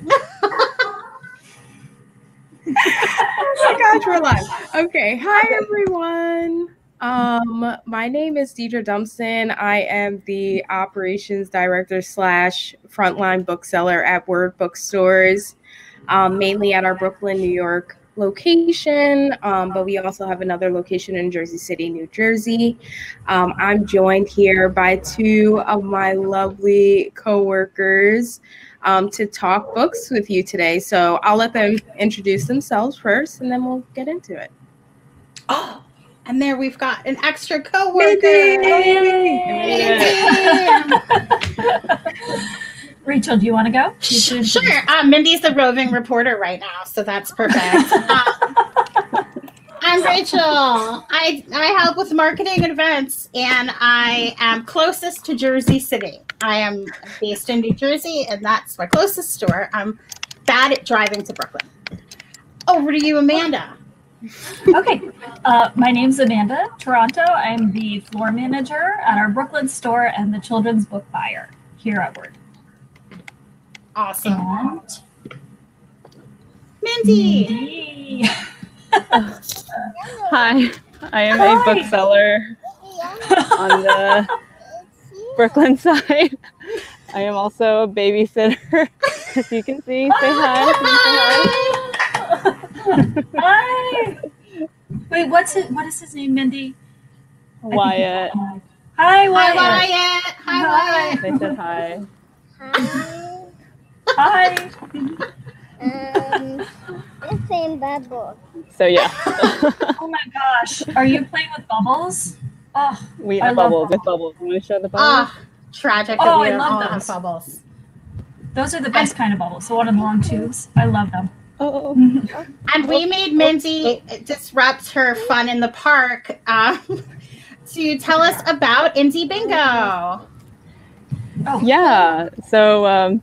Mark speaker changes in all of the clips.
Speaker 1: Oh my gosh, we're live. Okay, hi everyone. My name is Deidre Dumpson. I am the operations director / frontline bookseller at Word Bookstores, mainly at our Brooklyn, New York location, but we also have another location in Jersey City, New Jersey. I'm joined here by two of my lovely coworkers to talk books with you today. So I'll let them introduce themselves first, and then we'll get into it.
Speaker 2: Oh, and there we've got an extra coworker.
Speaker 3: Rachel, do you want to go?
Speaker 2: Sure. Mindy's the roving reporter right now, so that's perfect. I'm Rachel. I help with marketing and events, and I am closest to Jersey City. I am based in New Jersey, and that's my closest store. I'm bad at driving to Brooklyn. Over to you, Amanda.
Speaker 3: Okay. My name's Amanda Toronto. I'm the floor manager at our Brooklyn store and the children's book buyer here at Word.
Speaker 2: Awesome.
Speaker 3: And
Speaker 2: Mindy.
Speaker 4: Hi, I am a bookseller on the Brooklyn side. I am also a babysitter, as you can see. Say hi.
Speaker 3: Hi. Wait, what is his name, Mindy?
Speaker 4: Wyatt.
Speaker 3: Hi, Wyatt.
Speaker 2: Hi, Wyatt.
Speaker 4: They said hi.
Speaker 3: Hi.
Speaker 5: The same bubble.
Speaker 4: So yeah.
Speaker 3: Oh my gosh. Are you playing with bubbles? Oh,
Speaker 4: We have bubbles. With bubbles. You want to show the bubbles?
Speaker 2: Ah, tragic that we don't all have
Speaker 3: those.
Speaker 2: bubbles.
Speaker 3: Those are the best kind of bubbles. The one in the long tubes. I love them.
Speaker 4: Oh.
Speaker 2: And we made Mindy disrupt her fun in the park to tell us about Indie Bingo.
Speaker 3: Oh.
Speaker 4: Yeah. So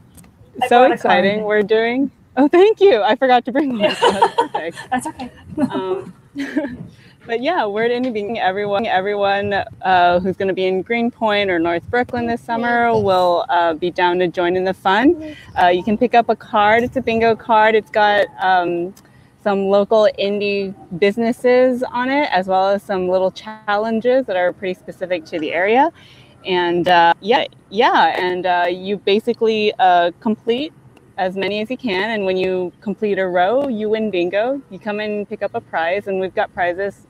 Speaker 4: so exciting. We're doing. Oh, thank you. I forgot to bring one. So that's perfect.
Speaker 3: That's okay.
Speaker 4: But yeah, Word Indie Bingo. Everyone who's going to be in Greenpoint or North Brooklyn this summer will be down to join in the fun. You can pick up a card. It's a bingo card. It's got some local indie businesses on it, as well as some little challenges that are pretty specific to the area. And you basically complete as many as you can, and when you complete a row, you win bingo. You come in and pick up a prize, and we've got prizes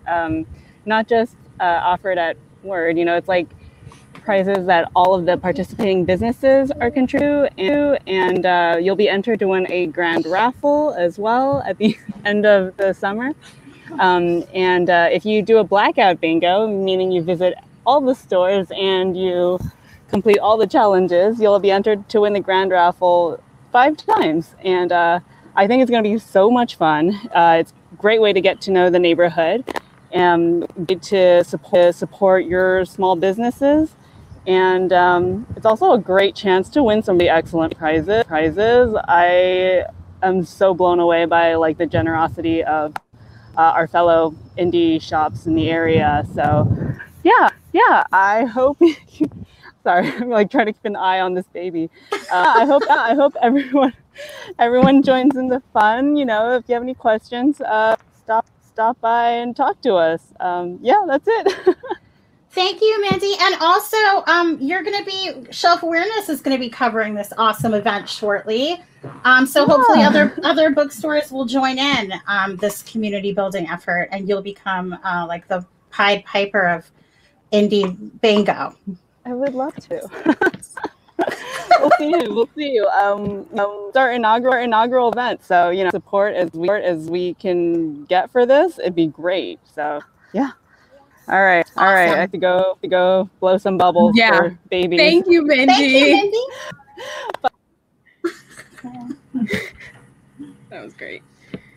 Speaker 4: not just offered at Word. It's like prizes that all of the participating businesses are contributing to, and you'll be entered to win a grand raffle as well at the end of the summer. If you do a blackout bingo, meaning you visit all the stores and you complete all the challenges, you'll be entered to win the grand raffle 5 times. And I think it's going to be so much fun. It's a great way to get to know the neighborhood and to support your small businesses. And it's also a great chance to win some really excellent prizes. I am so blown away by the generosity of our fellow indie shops in the area. So yeah, I hope sorry, I'm trying to keep an eye on this baby. I hope everyone joins in the fun. If you have any questions, stop by and talk to us. Yeah, that's it.
Speaker 2: Thank you, Mandy. And also, Shelf Awareness is going to be covering this awesome event shortly. So hopefully other bookstores will join in this community building effort, and you'll become the Pied Piper of Indie Bingo.
Speaker 4: I would love to. We'll see you. It's our inaugural event, so support as we can get for this. It'd be great. So yeah. All right.
Speaker 2: Awesome.
Speaker 4: I have to go blow some bubbles for babies.
Speaker 1: Thank you, Mindy. That was great.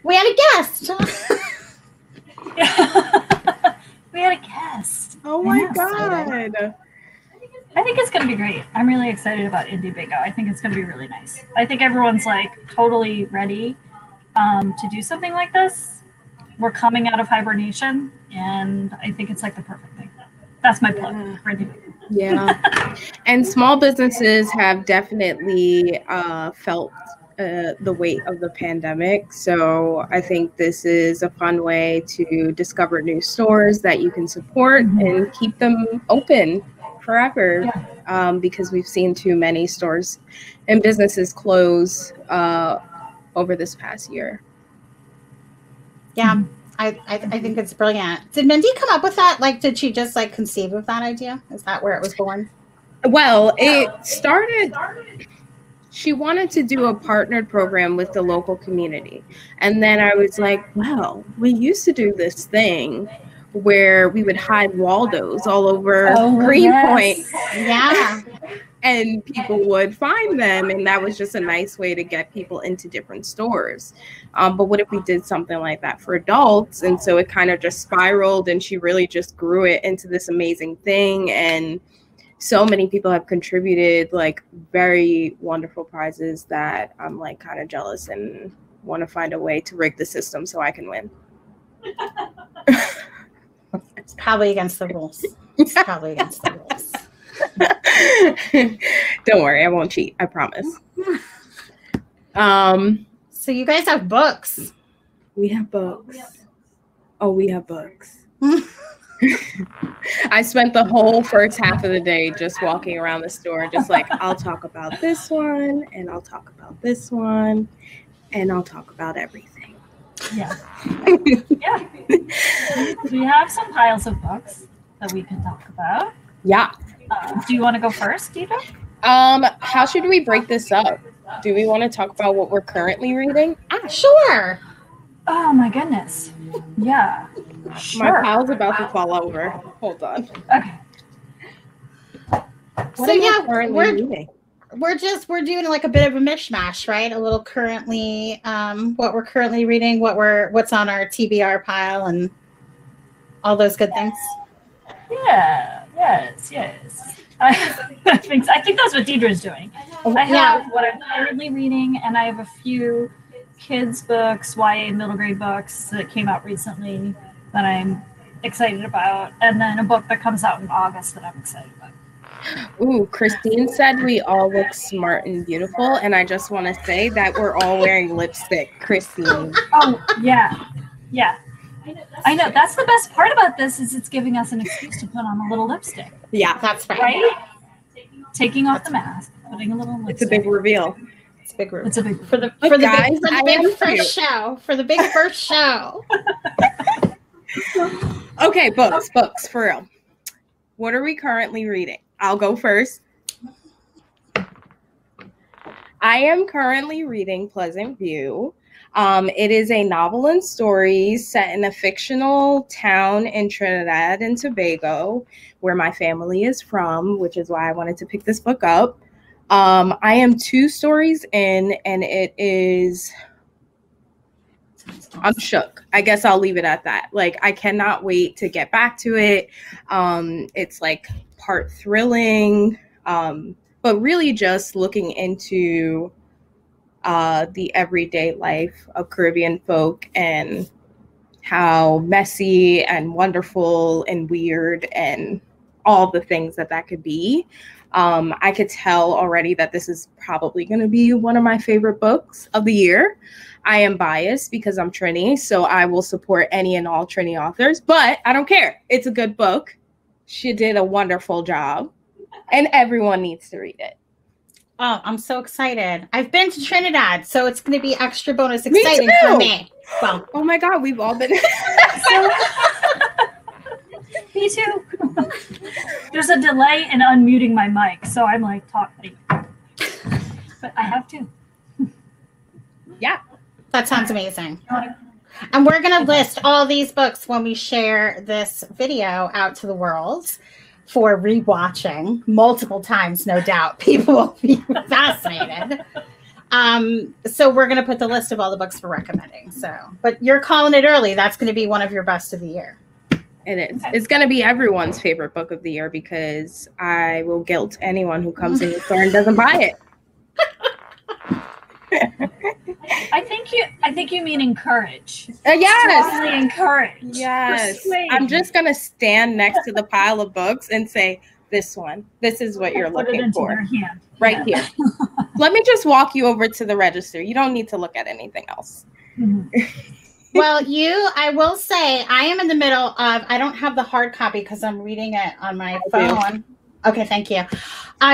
Speaker 2: We had a guest.
Speaker 3: We had a guest.
Speaker 1: Oh my God.
Speaker 3: I think it's going to be great. I'm really excited about Indie Bingo. I think it's going to be really nice. I think everyone's totally ready to do something like this. We're coming out of hibernation, and I think it's the perfect thing. That's my plug for Indie Bingo.
Speaker 1: Yeah. And small businesses have definitely felt the weight of the pandemic. So I think this is a fun way to discover new stores that you can support and keep them open forever, because we've seen too many stores and businesses close over this past year.
Speaker 2: Yeah, I think it's brilliant. Did Mindy come up with that? Like, did she just like conceive of that idea? Is that where it was born?
Speaker 1: Well, it started, she wanted to do a partnered program with the local community. And then I was like, well, we used to do this thing where we would hide Waldos all over Greenpoint.
Speaker 2: Yeah.
Speaker 1: And people would find them, and that was just a nice way to get people into different stores. But what if we did something like that for adults? And so it kind of just spiraled, and she really just grew it into this amazing thing. And so many people have contributed like very wonderful prizes that I'm like kind of jealous and want to find a way to rig the system so I can win.
Speaker 2: It's probably against the rules. It's probably against the rules.
Speaker 1: Don't worry, I won't cheat. I promise.
Speaker 2: So you guys have books.
Speaker 1: We have books. Oh, we have books. I spent the whole first half of the day just walking around the store, just like, I'll talk about this one, and I'll talk about this one, and I'll talk about everything.
Speaker 3: Yeah. Yeah. We have some piles of books that we can talk about.
Speaker 1: Yeah.
Speaker 3: Do you want to go first, Deidre?
Speaker 1: How should we break this up? Do we want to talk about what we're currently reading?
Speaker 2: Sure.
Speaker 3: Oh my goodness. Yeah. Sure.
Speaker 1: My pile's about to fall over. Hold on.
Speaker 3: Okay.
Speaker 2: So yeah, we're doing like a bit of a mishmash, right? A little currently, what we're currently reading, what's on our TBR pile, and all those good things.
Speaker 3: Yeah. Yes. I think that's what Deidre's doing. I have what I'm currently reading, and I have a few kids' books, YA middle grade books that came out recently that I'm excited about, and then a book that comes out in August that I'm excited about.
Speaker 1: Ooh, Christine said we all look smart and beautiful, and I just want to say that we're all wearing lipstick, Christine.
Speaker 3: Oh, yeah. I know. That's the best part about this is it's giving us an excuse to put on a little lipstick.
Speaker 2: Yeah, that's
Speaker 3: right. Taking off the mask, putting a little lipstick.
Speaker 1: It's a big reveal.
Speaker 2: It's a big reveal.
Speaker 3: It's a big
Speaker 2: for the big first show. For the big first show.
Speaker 1: Okay, books for real. What are we currently reading? I'll go first. I am currently reading Pleasant View. It is a novel and story set in a fictional town in Trinidad and Tobago, where my family is from, which is why I wanted to pick this book up. I am 2 stories in, and it is... I'm shook. I guess I'll leave it at that. Like, I cannot wait to get back to it. It's like part thrilling, but really just looking into the everyday life of Caribbean folk and how messy and wonderful and weird and all the things that could be. I could tell already that this is probably going to be one of my favorite books of the year. I am biased because I'm Trini, so I will support any and all Trini authors, but I don't care. It's a good book. She did a wonderful job, and everyone needs to read it.
Speaker 2: Oh, I'm so excited. I've been to Trinidad, so it's going to be extra bonus exciting for me. Well,
Speaker 1: oh my God, we've all been.
Speaker 3: Me too. There's a delay in unmuting my mic, so I'm like talking. But I have to.
Speaker 1: Yeah.
Speaker 2: That sounds amazing. And we're going to list all these books when we share this video out to the world for rewatching multiple times, no doubt. People will be fascinated. So we're going to put the list of all the books we're recommending. But you're calling it early. That's going to be one of your best of the year.
Speaker 1: It is. It's going to be everyone's favorite book of the year because I will guilt anyone who comes in the store and doesn't buy it.
Speaker 3: I think you mean encourage.
Speaker 1: Yes.
Speaker 3: Strongly encourage.
Speaker 1: Yes. Persuade. I'm just going to stand next to the pile of books and say, This one. This is what you're
Speaker 3: Put it
Speaker 1: looking
Speaker 3: into
Speaker 1: for.
Speaker 3: their hand.
Speaker 1: Right here. Let me just walk you over to the register. You don't need to look at anything else.
Speaker 3: Mhm.
Speaker 2: Well, I will say, I am in the middle of, I don't have the hard copy because I'm reading it on my phone. Okay, thank you.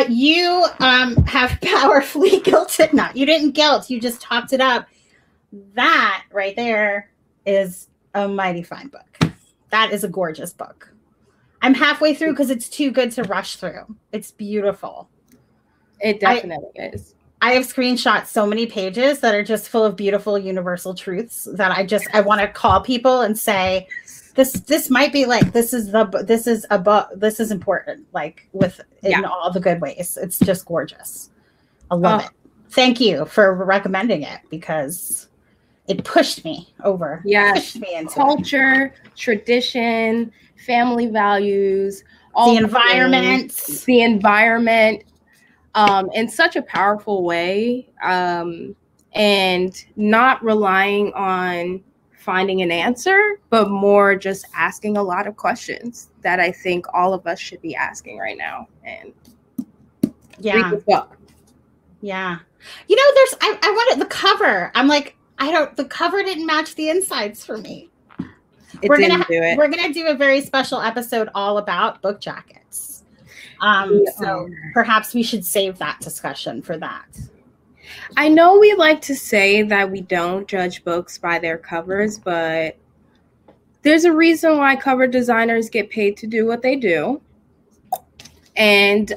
Speaker 2: You have powerfully guilted. No, you didn't guilt. You just topped it up. That right there is a mighty fine book. That is a gorgeous book. I'm halfway through because it's too good to rush through. It's beautiful.
Speaker 1: It definitely is.
Speaker 2: I have screenshot so many pages that are just full of beautiful universal truths that I want to call people and say, this might be like, this is important, like in all the good ways. It's just gorgeous. I love it. Thank you for recommending it because it pushed me over.
Speaker 1: Yeah.
Speaker 2: Pushed me into
Speaker 1: culture, tradition, family values,
Speaker 2: the environment.
Speaker 1: The environment. In such a powerful way, and not relying on finding an answer, but more just asking a lot of questions that I think all of us should be asking right now. And read the book.
Speaker 2: Yeah. You know, I wanted the cover. I'm like, the cover didn't match the insides for me. We're gonna do a very special episode all about book jackets. So perhaps we should save that discussion for that.
Speaker 1: I know we like to say that we don't judge books by their covers, but there's a reason why cover designers get paid to do what they do. And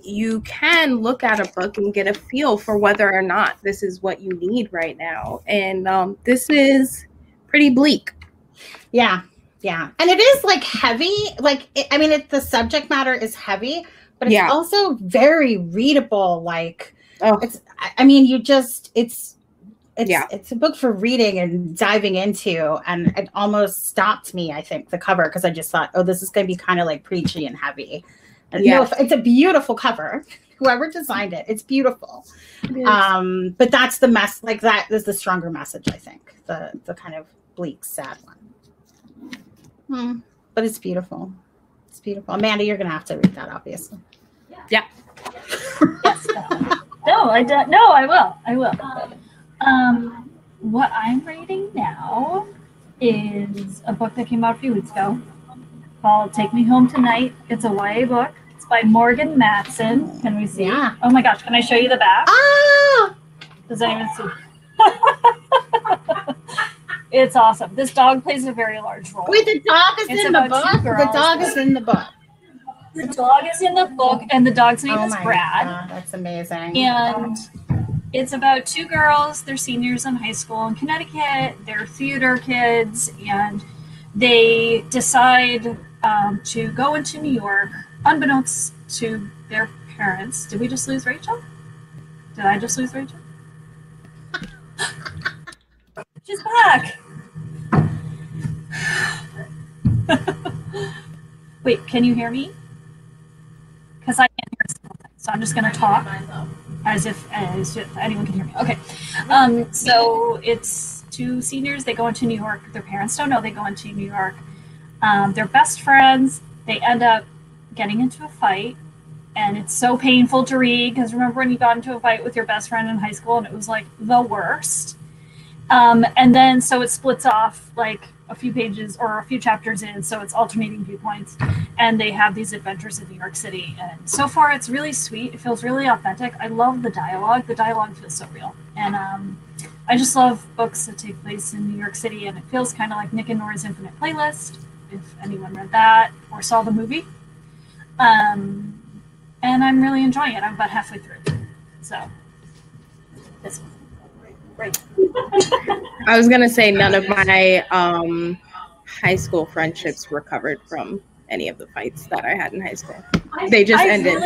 Speaker 1: you can look at a book and get a feel for whether or not this is what you need right now. And this is pretty bleak. Yeah.
Speaker 2: Yeah. And it is like heavy. Like, the subject matter is heavy, but it's also very readable. Like, it's a book for reading and diving into. And it almost stopped me, I think, the cover, because I just thought, this is going to be kind of like preachy and heavy. And it's a beautiful cover. Whoever designed it, it's beautiful. It but that's the mess. Like, that is the stronger message, I think. The kind of bleak, sad one. But it's beautiful. It's beautiful. Amanda, you're going to have to read that, obviously.
Speaker 1: Yeah.
Speaker 3: Yes. No, I don't. No, I will. I will. What I'm reading now is a book that came out a few weeks ago called Take Me Home Tonight. It's a YA book. It's by Morgan Matson. Can we see?
Speaker 2: Yeah.
Speaker 3: Oh my gosh. Can I show you the back?
Speaker 2: Ah!
Speaker 3: Does anyone see? It's awesome. This dog plays a very large role.
Speaker 2: Wait, the dog is in the book? The dog is in the book.
Speaker 3: The dog is in the book, and the dog's name is Brad.
Speaker 2: God, that's amazing.
Speaker 3: And it's about two girls. They're seniors in high school in Connecticut. They're theater kids, and they decide to go into New York, unbeknownst to their parents. Did we just lose Rachel? Did I just lose Rachel? She's back. Wait, can you hear me? Because I can't hear something. So I'm just going to talk as if anyone can hear me. Okay. So it's two seniors. They go into New York. Their parents don't know they go into New York. They're best friends. They end up getting into a fight. And it's so painful to read because remember when you got into a fight with your best friend in high school and it was like the worst. And then so it splits off like a few pages or a few chapters in, so it's alternating viewpoints, and they have these adventures in New York City. And so far it's really sweet. It feels really authentic. I love the dialogue. The dialogue feels so real. And I just love books that take place in New York City, and it feels kind of like Nick and Nora's Infinite Playlist, if anyone read that or saw the movie. And I'm really enjoying it. I'm about halfway through. So this one. Great.
Speaker 1: I was gonna say none of my high school friendships recovered from any of the fights that I had in high school. They just ended.
Speaker 3: I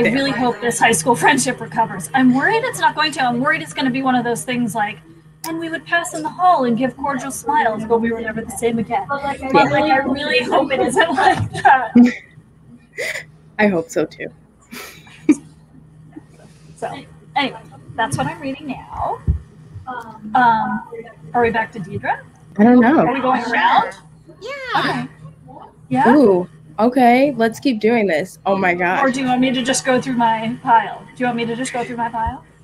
Speaker 3: really hope this high school friendship recovers. I'm worried it's not going to. I'm worried it's going to be one of those things like, and we would pass in the hall and give cordial smiles, but we were never the same again. But I really hope it isn't like that.
Speaker 1: I hope so too.
Speaker 3: So anyway. That's what I'm reading now. Are we back to Deidre?
Speaker 1: I don't know.
Speaker 3: Are we going around?
Speaker 2: Yeah.
Speaker 3: Okay. Yeah.
Speaker 1: Ooh. Okay, let's keep doing this. Oh my gosh.
Speaker 3: Or do you want me to just go through my pile?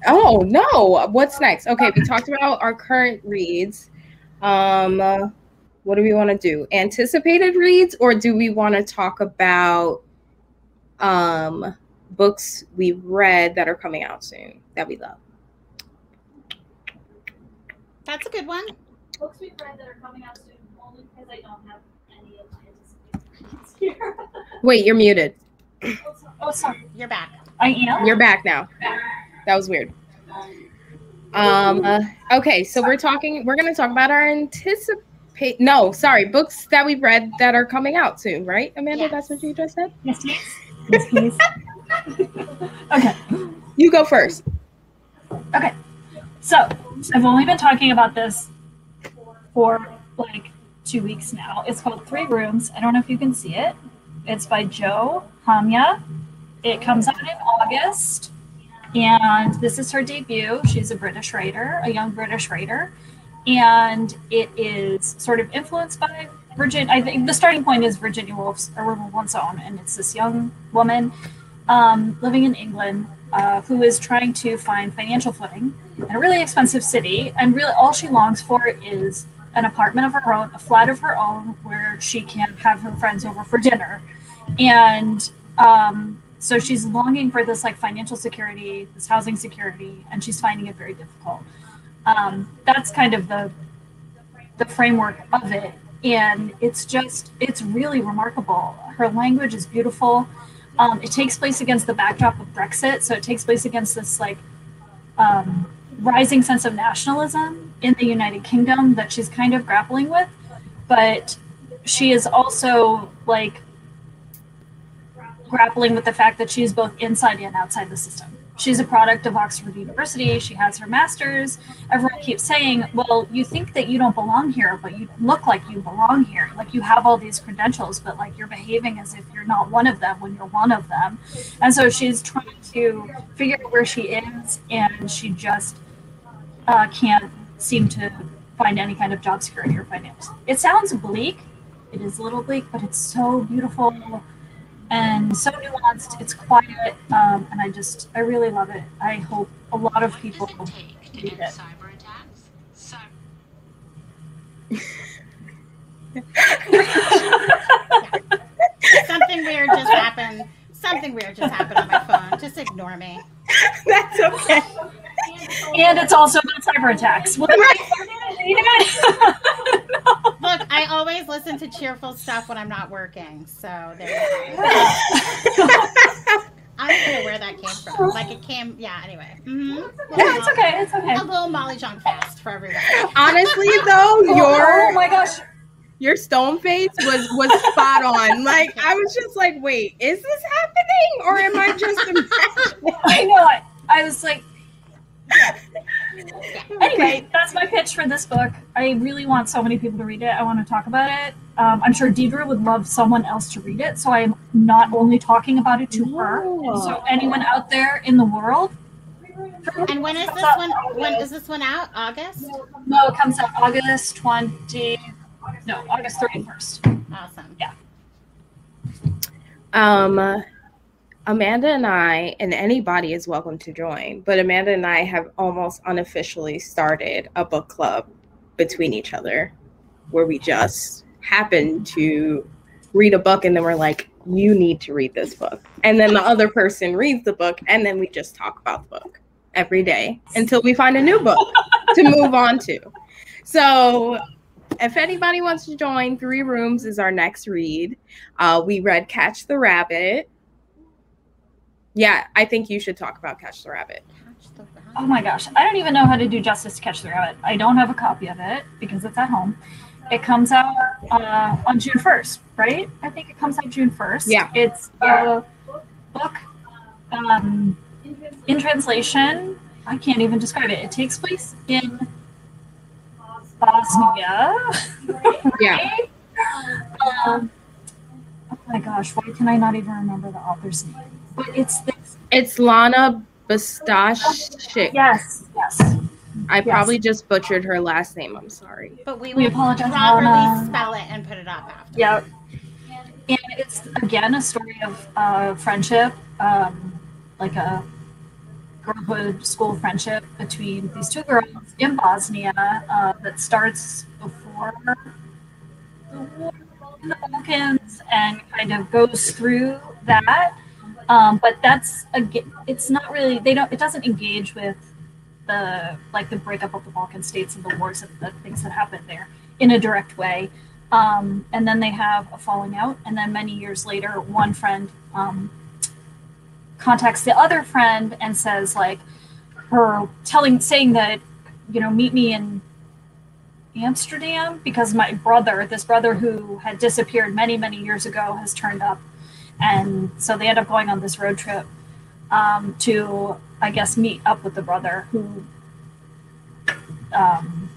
Speaker 1: Oh no, what's next? Okay, we talked about our current reads. What do we want to do? Anticipated reads, or do we want to talk about books we've read that are coming out soon that we love?
Speaker 2: That's a good one.
Speaker 3: Books we've read that are coming out soon, only because I don't have any of my anticipated reads here.
Speaker 1: Wait, you're muted.
Speaker 3: Oh, sorry.
Speaker 2: You're back.
Speaker 3: I am?
Speaker 1: You're back now. That was weird. Okay, so we're going to talk about our books that we've read that are coming out soon, right, Amanda?
Speaker 2: Yes.
Speaker 1: That's what you just said?
Speaker 3: Yes, please. Yes, please. Okay.
Speaker 1: You go first.
Speaker 3: Okay. So, I've only been talking about this for like 2 weeks now. It's called 3 Rooms. I don't know if you can see it. It's by Jo Hamya. It comes out in August. And this is her debut. She's a British writer, a young British writer. And it is sort of influenced by I think the starting point is Virginia Woolf's A Room of One's Own. And it's this young woman living in England who is trying to find financial footing in a really expensive city. And really all she longs for is an apartment of her own, a flat of her own, where she can have her friends over for dinner. And so she's longing for this like financial security, this housing security, and she's finding it very difficult. That's kind of the framework of it. And it's really remarkable. Her language is beautiful. It takes place against the backdrop of Brexit. So it takes place against this like rising sense of nationalism in the United Kingdom that she's kind of grappling with. But she is also like grappling with the fact that she's both inside and outside the system. She's a product of Oxford University. She has her master's. Everyone keeps saying, well, you think that you don't belong here, but you look like you belong here. Like you have all these credentials, but like you're behaving as if you're not one of them when you're one of them. And so she's trying to figure out where she is, and she just can't seem to find any kind of job security or finance. It sounds bleak. It is a little bleak, but it's so beautiful and so nuanced. It's quiet, and I really love it. I hope a lot of people read it.
Speaker 2: Something weird just happened. Something weird just happened on my phone. Just ignore me.
Speaker 1: That's okay.
Speaker 3: And it's also about cyber attacks.
Speaker 2: Look, I always listen to cheerful stuff when I'm not working. So there you go. I don't know where that came from. Like it came, yeah, anyway. Mm-hmm.
Speaker 3: Yeah, it's okay. It's okay.
Speaker 2: A little Molly Jong fast for everybody.
Speaker 1: Honestly, though,
Speaker 3: oh my gosh.
Speaker 1: Your stone face was spot on. Like I was just like, wait, is this happening or am I just imagining?
Speaker 3: I know. I was like, yeah. Anyway, that's my pitch for this book. I really want so many people to read it. I want to talk about it. I'm sure Deidre would love someone else to read it, so I'm not only talking about it to her. So anyone out there in the world.
Speaker 2: And when is this one? When is this one out? August?
Speaker 3: No, it comes out August 31st.
Speaker 2: Awesome.
Speaker 3: Yeah.
Speaker 1: Amanda and I, and anybody is welcome to join, but Amanda and I have almost unofficially started a book club between each other where we just happen to read a book and then we're like, you need to read this book. And then the other person reads the book and then we just talk about the book every day until we find a new book to move on to. So if anybody wants to join, 3 Rooms is our next read. We read Catch the Rabbit. Yeah, I think you should talk about Catch the Rabbit.
Speaker 3: Oh my gosh. I don't even know how to do justice to Catch the Rabbit. I don't have a copy of it because it's at home. It comes out on June 1st, right? I think it comes out June 1st.
Speaker 1: Yeah.
Speaker 3: It's a book in translation. I can't even describe it. It takes place in Bosnia.
Speaker 1: Yeah.
Speaker 3: Oh my gosh, why can I not even remember the author's name? But it's this.
Speaker 1: It's Lana Bastashik.
Speaker 3: Yes.
Speaker 1: I probably just butchered her last name. I'm sorry.
Speaker 2: But we
Speaker 3: We
Speaker 2: will
Speaker 3: apologize,
Speaker 2: properly
Speaker 3: Lana.
Speaker 2: spell it and put it up after.
Speaker 3: Yep. And it's, again, a story of friendship, like a girlhood school friendship between these two girls in Bosnia that starts before the war in the Balkans and kind of goes through that. But that's, it's not really, it doesn't engage with the breakup of the Balkan states and the wars and the things that happened there in a direct way. And then they have a falling out, and then many years later, one friend contacts the other friend and says, like, saying that, meet me in Amsterdam because this brother who had disappeared many, many years ago has turned up. And so they end up going on this road trip to, I guess, meet up with the brother who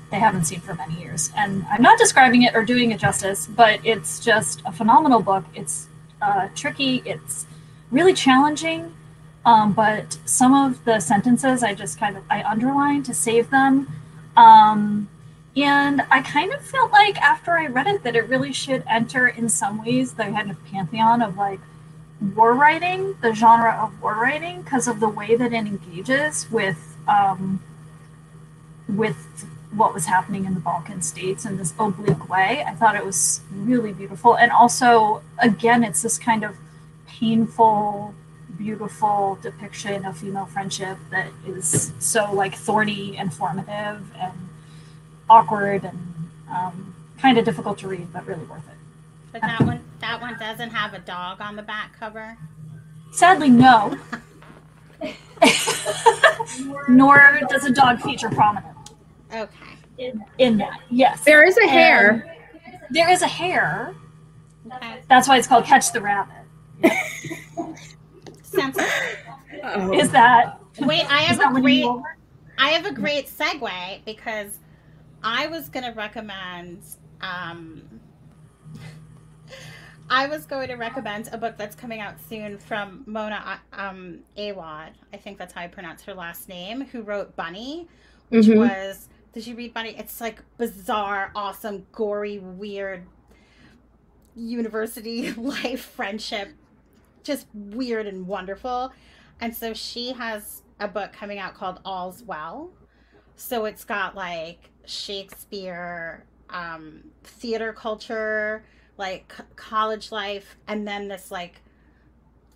Speaker 3: they haven't seen for many years. And I'm not describing it or doing it justice, but it's just a phenomenal book. It's tricky. It's really challenging. But some of the sentences I underlined to save them. And I kind of felt like after I read it that it really should enter in some ways the kind of pantheon of like war writing, the genre of war writing, because of the way that it engages with what was happening in the Balkan states in this oblique way. I thought it was really beautiful. And also, again, it's this kind of painful, beautiful depiction of female friendship that is so like thorny and formative and awkward and kind of difficult to read, but really worth it.
Speaker 2: But that one doesn't have a dog on the back cover?
Speaker 3: Sadly, no. Nor does a dog feature prominently.
Speaker 2: Okay.
Speaker 3: In that, yes.
Speaker 1: There is a hare.
Speaker 3: There is a hare.
Speaker 2: Okay.
Speaker 3: That's why it's called Catch the Rabbit.
Speaker 2: Sounds
Speaker 1: Oh.
Speaker 3: Is that...
Speaker 2: Wait, I have a great segue because I was going to recommend a book that's coming out soon from Mona Awad. I think that's how I pronounce her last name, who wrote Bunny, which was, did you read Bunny? It's like bizarre, awesome, gory, weird university life friendship, just weird and wonderful. And so she has a book coming out called All's Well. So it's got like Shakespeare, theater culture, like college life, and then this like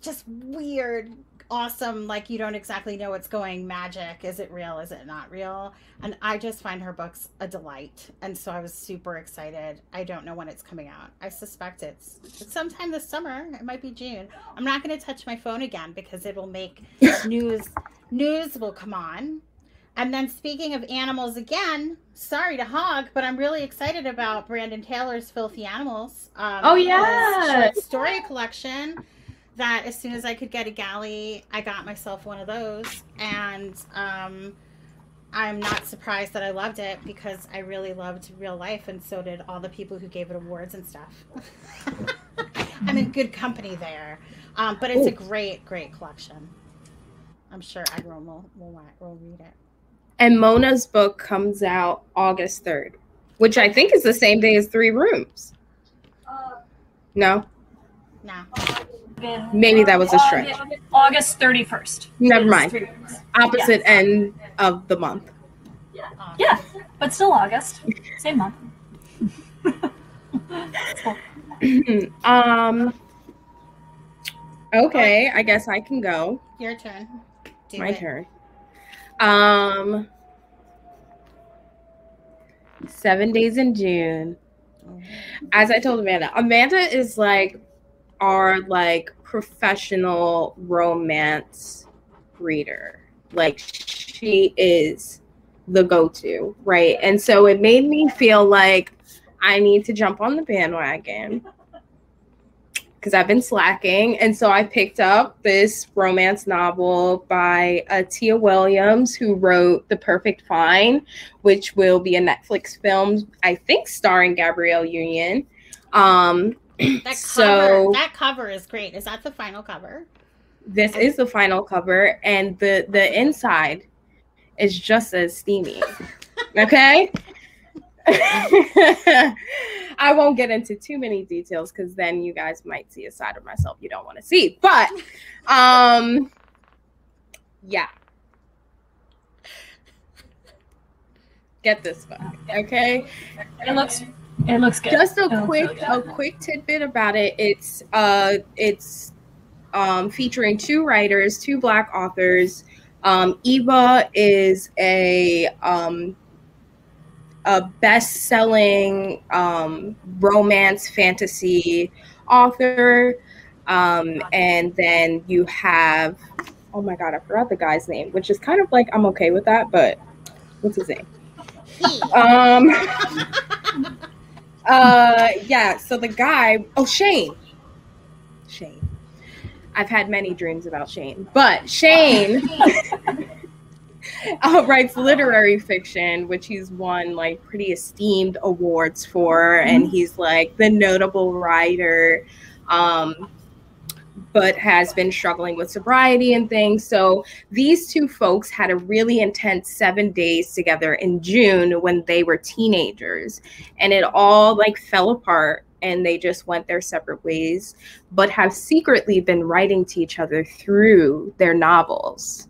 Speaker 2: just weird, awesome, like you don't exactly know what's going, magic. Is it real? Is it not real? And I just find her books a delight. And so I was super excited. I don't know when it's coming out. I suspect it's sometime this summer. It might be June. I'm not going to touch my phone again because it will make news will come on. And then speaking of animals again, sorry to hog, but I'm really excited about Brandon Taylor's Filthy Animals.
Speaker 1: Oh, yeah.
Speaker 2: Short story collection that as soon as I could get a galley, I got myself one of those. And I'm not surprised that I loved it because I really loved real life, and so did all the people who gave it awards and stuff. I'm in good company there. But it's a great, great collection. I'm sure everyone will read it.
Speaker 1: And Mona's book comes out August 3rd, which I think is the same day as Three Rooms. No?
Speaker 2: No.
Speaker 1: Maybe that was a stretch.
Speaker 3: August 31st.
Speaker 1: Never mind. Opposite end of the month.
Speaker 3: Yeah, but still August. Same month.
Speaker 1: Okay, I guess I can go.
Speaker 2: Your turn.
Speaker 1: My turn. 7 Days in June. As I told Amanda is like our like professional romance reader. Like she is the go-to, right? And so it made me feel like I need to jump on the bandwagon because I've been slacking. And so I picked up this romance novel by Tia Williams, who wrote The Perfect Fine, which will be a Netflix film, I think, starring Gabrielle Union.
Speaker 2: That cover is great. Is that the final cover?
Speaker 1: This is the final cover, and the inside is just as steamy. Okay? I won't get into too many details because then you guys might see a side of myself you don't want to see. But yeah. Get this book, okay?
Speaker 3: It looks good.
Speaker 1: Just a quick tidbit about it. It's featuring two writers, two Black authors. Eva is a best-selling romance fantasy author, and then you have, oh my god, I forgot the guy's name, which is kind of like, I'm okay with that, but what's his name? Yeah, so the guy, Shane. I've had many dreams about Shane, but Shane writes literary fiction, which he's won like pretty esteemed awards for, and he's like the notable writer, but has been struggling with sobriety and things. So these two folks had a really intense 7 days together in June when they were teenagers, and it all like fell apart and they just went their separate ways, but have secretly been writing to each other through their novels.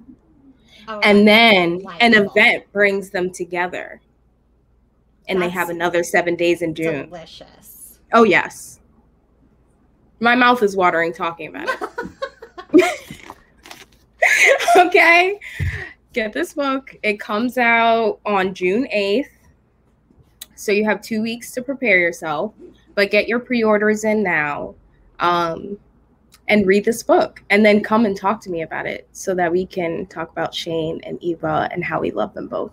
Speaker 1: And then an event brings them together, and they have another 7 days in June.
Speaker 2: Delicious.
Speaker 1: Oh yes. My mouth is watering talking about it. Okay. Get this book. It comes out on June 8th. So you have 2 weeks to prepare yourself, but get your pre-orders in now, and read this book, and then come and talk to me about it so that we can talk about Shane and Eva and how we love them both.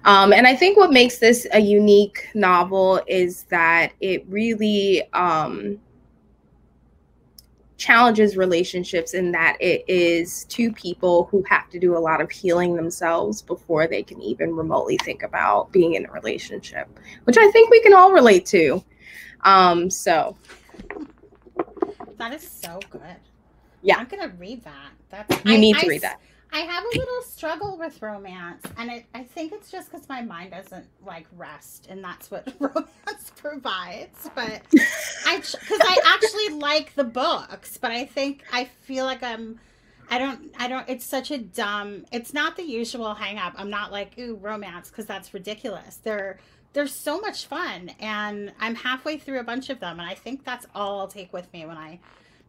Speaker 1: And I think what makes this a unique novel is that it really challenges relationships in that it is two people who have to do a lot of healing themselves before they can even remotely think about being in a relationship, which I think we can all relate to. So
Speaker 2: that is so good.
Speaker 1: Yeah,
Speaker 2: I'm gonna read that.
Speaker 1: You need to read that.
Speaker 2: I have a little struggle with romance, and I think it's just because my mind doesn't like rest, and that's what romance provides. But because I actually like the books, but I feel like I don't. It's such a dumb. It's not the usual hang up. I'm not like, ooh, romance, because that's ridiculous. They're so much fun, and I'm halfway through a bunch of them, and I think that's all I'll take with me when I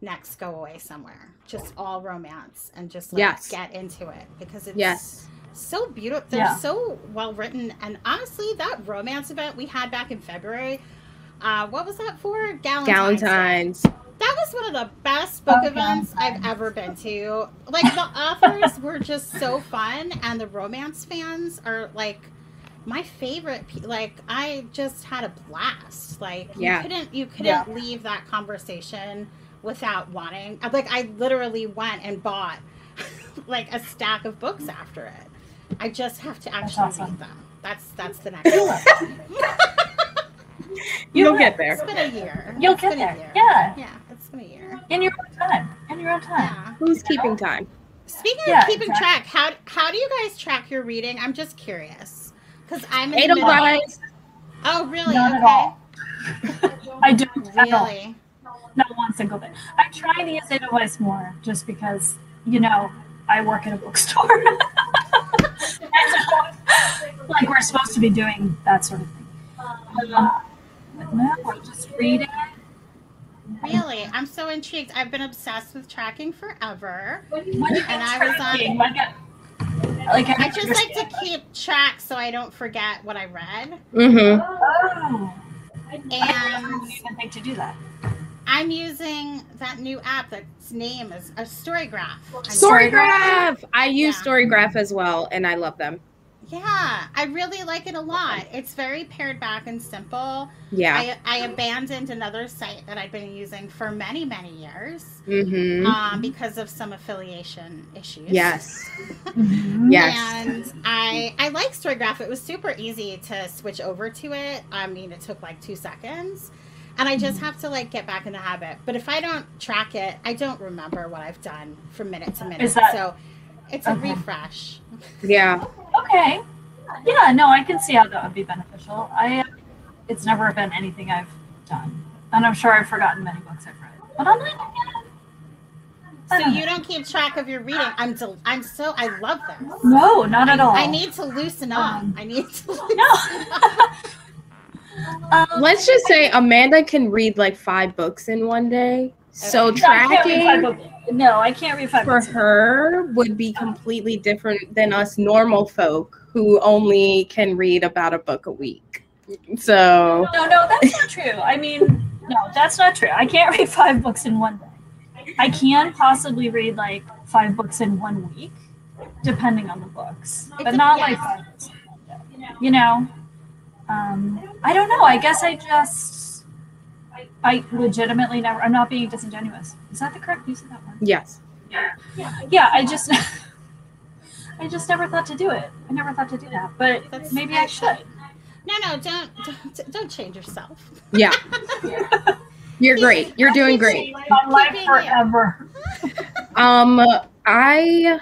Speaker 2: next go away somewhere. Just all romance, and just like get into it, because it's so beautiful. They're so well written, and honestly, that romance event we had back in February, what was that for? Galentine's. That was one of the best book events I've ever been to. Like, the authors were just so fun, and the romance fans are like my favorite. Like, I just had a blast. Like, you couldn't leave that conversation without wanting. Like, I literally went and bought like a stack of books after it. I just have to actually read them. That's the next one.
Speaker 1: You'll get there.
Speaker 2: It's been a year.
Speaker 3: You'll get there. Yeah.
Speaker 2: Yeah, it's been a year.
Speaker 3: In your own time.
Speaker 2: Yeah.
Speaker 1: Who's keeping time?
Speaker 2: Speaking of keeping track, how do you guys track your reading? I'm just curious, because I'm in the middle. Oh, really?
Speaker 3: Not at all. I don't.
Speaker 2: Really?
Speaker 3: Not one single bit. I try to use Edelweiss more, just because, I work at a bookstore. And so, like, we're supposed to be doing that sort of thing. But no, I'm just reading.
Speaker 2: Really? I'm so intrigued. I've been obsessed with tracking forever.
Speaker 3: And I was on...
Speaker 2: I just like to keep track so I don't forget what I read.
Speaker 1: Mm-hmm.
Speaker 3: Oh.
Speaker 2: And
Speaker 3: I don't even think to do that.
Speaker 2: I'm using that new app that's name is a Storygraph.
Speaker 1: Storygraph! I use Storygraph as well, and I love them.
Speaker 2: Yeah, I really like it a lot. It's very pared back and simple.
Speaker 1: Yeah.
Speaker 2: I abandoned another site that I'd been using for many, many years because of some affiliation issues.
Speaker 1: Yes.
Speaker 2: Yes. And I like Storygraph. It was super easy to switch over to it. I mean, it took like 2 seconds. And I just have to like get back in the habit. But if I don't track it, I don't remember what I've done from minute to minute. So it's a refresh.
Speaker 1: Yeah.
Speaker 3: Okay. Yeah, no, I can see how that would be beneficial. It's never been anything I've done, and I'm sure I've forgotten many books I've read. But I'm like,
Speaker 2: So you don't keep track of your reading. I love this.
Speaker 3: No, not at all.
Speaker 2: I need to loosen up. I need to loosen
Speaker 3: up.
Speaker 1: Let's just say Amanda can read like 5 books in one day. So tracking
Speaker 3: I can't read 5 books.
Speaker 1: For her would be completely different than us normal folk who only can read about a book a week. So
Speaker 3: No, that's not true. I mean, no, that's not true. I can't read 5 books in one day. I can possibly read like 5 books in 1 week, depending on the books, but not like 5 books in one day. You know, I don't know. I guess I legitimately never. I'm not being disingenuous. Is that the correct use of that word?
Speaker 1: yes.
Speaker 3: Yeah. I just never thought to do it. I never thought to do that, but maybe I should.
Speaker 2: No, don't change yourself.
Speaker 1: Yeah. You're great. You're doing great.
Speaker 3: My life forever.
Speaker 1: I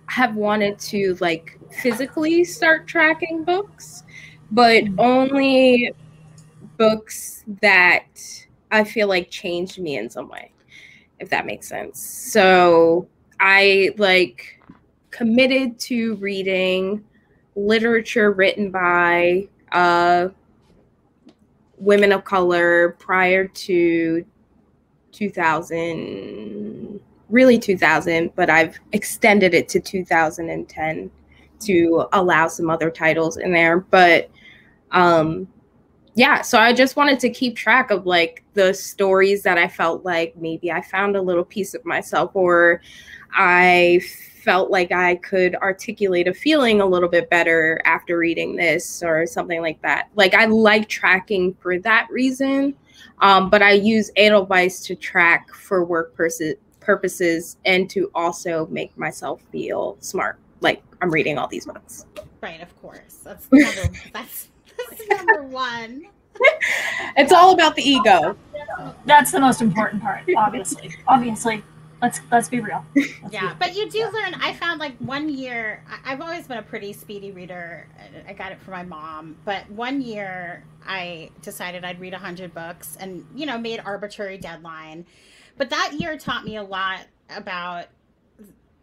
Speaker 1: have wanted to like physically start tracking books, but only books that I feel like changed me in some way, if that makes sense. So I like committed to reading literature written by women of color prior to 2000, but I've extended it to 2010 to allow some other titles in there. But yeah, so I just wanted to keep track of like the stories that I felt like maybe I found a little piece of myself, or I felt like I could articulate a feeling a little bit better after reading this or something like that. Like I like tracking for that reason, but I use Edelweiss to track for work purposes and to also make myself feel smart, like I'm reading all these books.
Speaker 2: Right, of course. That's number one.
Speaker 1: It's all about the ego.
Speaker 3: That's the most important part, obviously. Let's be real.
Speaker 2: Yeah, but you do learn. I found like 1 year, I've always been a pretty speedy reader. I got it from my mom, but 1 year I decided I'd read 100 books and, you know, made arbitrary deadline. But that year taught me a lot about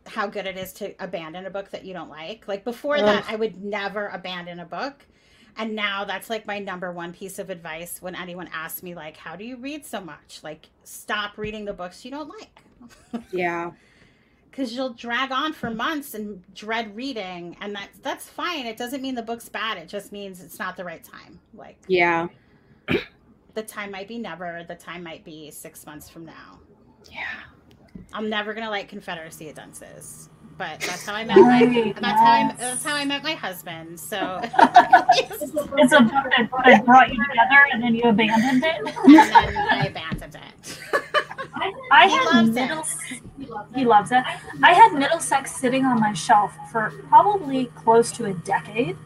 Speaker 2: how good it is to abandon a book that you don't like. Like before that, I would never abandon a book. And now that's like my number one piece of advice when anyone asks me, like, how do you read so much? Like, stop reading the books you don't like.
Speaker 1: Yeah.
Speaker 2: Because you'll drag on for months and dread reading. And that's fine. It doesn't mean the book's bad. It just means it's not the right time. Like,
Speaker 1: yeah.
Speaker 2: The time might be never. The time might be 6 months from now.
Speaker 1: Yeah.
Speaker 2: I'm never going to like Confederacy of Dunces. But that's how I met that's how I met my husband. So
Speaker 3: it's a book that brought you together and then you abandoned it.
Speaker 2: And then I abandoned it.
Speaker 3: He loves it. I had Middlesex sitting on my shelf for probably close to a decade.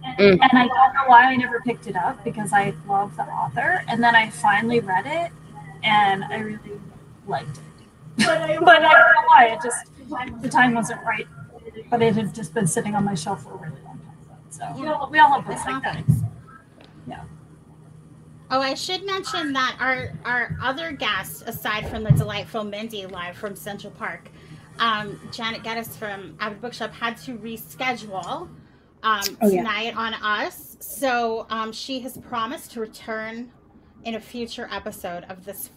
Speaker 3: And I don't know why I never picked it up because I love the author. And then I finally read it and I really liked it. But I don't know why. The time wasn't right. But it had just been sitting on my shelf for a really long time. So we all have books like that. Yeah.
Speaker 2: Oh, I should mention that our other guest, aside from the delightful Mindy live from Central Park, Janet Geddes from Avid Bookshop had to reschedule tonight on us. So she has promised to return in a future episode of this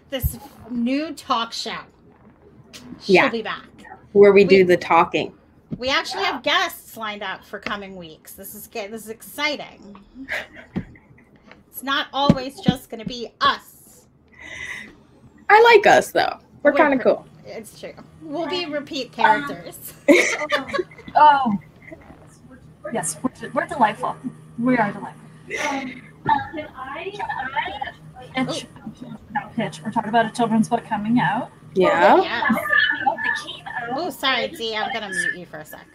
Speaker 2: this new talk show. She'll be back.
Speaker 1: Where we do the talking.
Speaker 2: We actually have guests lined up for coming weeks. This is exciting. It's not always just going to be us.
Speaker 1: I like us though. We're kind of cool.
Speaker 2: It's true. We'll be repeat characters.
Speaker 3: Oh, yes, we're delightful. We are delightful. Can I pitch? We're talking about a children's book coming out.
Speaker 1: Yeah.
Speaker 2: Oh, sorry, Dee. I'm going to mute you for a sec.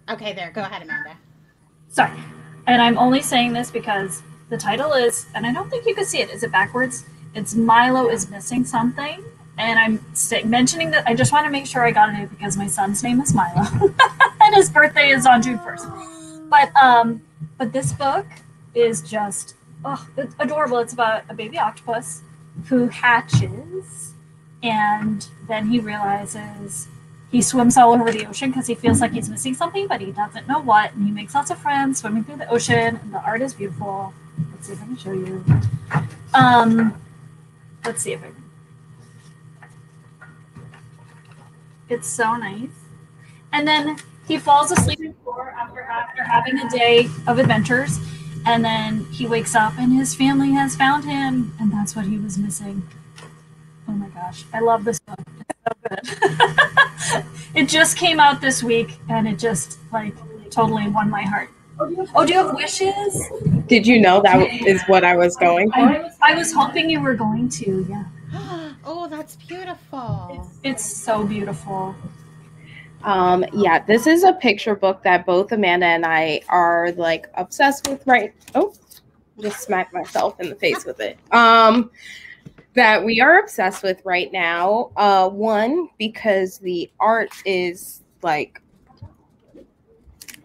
Speaker 2: Okay, there. Go ahead, Amanda.
Speaker 3: Sorry. And I'm only saying this because the title is, and I don't think you can see it. Is it backwards? It's Milo is Missing Something. And I'm mentioning that I just want to make sure I got it because my son's name is Milo. and his birthday is on June 1st. But this book is just it's adorable. It's about a baby octopus who hatches, and then he realizes he swims all over the ocean because he feels like he's missing something, but he doesn't know what. And he makes lots of friends swimming through the ocean, and the art is beautiful. Let's see if I can show you. Let's see if I can. It's so nice. And then he falls asleep on the floor after having a day of adventures. And then he wakes up and his family has found him. And that's what he was missing. Oh my gosh. I love this book. It's so good. It just came out this week and it just like totally won my heart. Oh, do you have wishes?
Speaker 1: Did you know that is what I was going for?
Speaker 3: I was hoping you were going to, yeah.
Speaker 2: Oh, that's beautiful.
Speaker 3: It's so beautiful.
Speaker 1: Yeah, this is a picture book that both Amanda and I are like obsessed with, right? Oh, just smacked myself in the face with it. That we are obsessed with right now. One, because the art is like,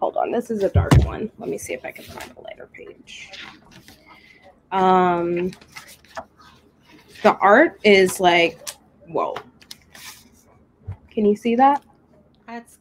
Speaker 1: hold on, this is a dark one. Let me see if I can find a lighter page. The art is like, whoa. Can you see that?
Speaker 2: That's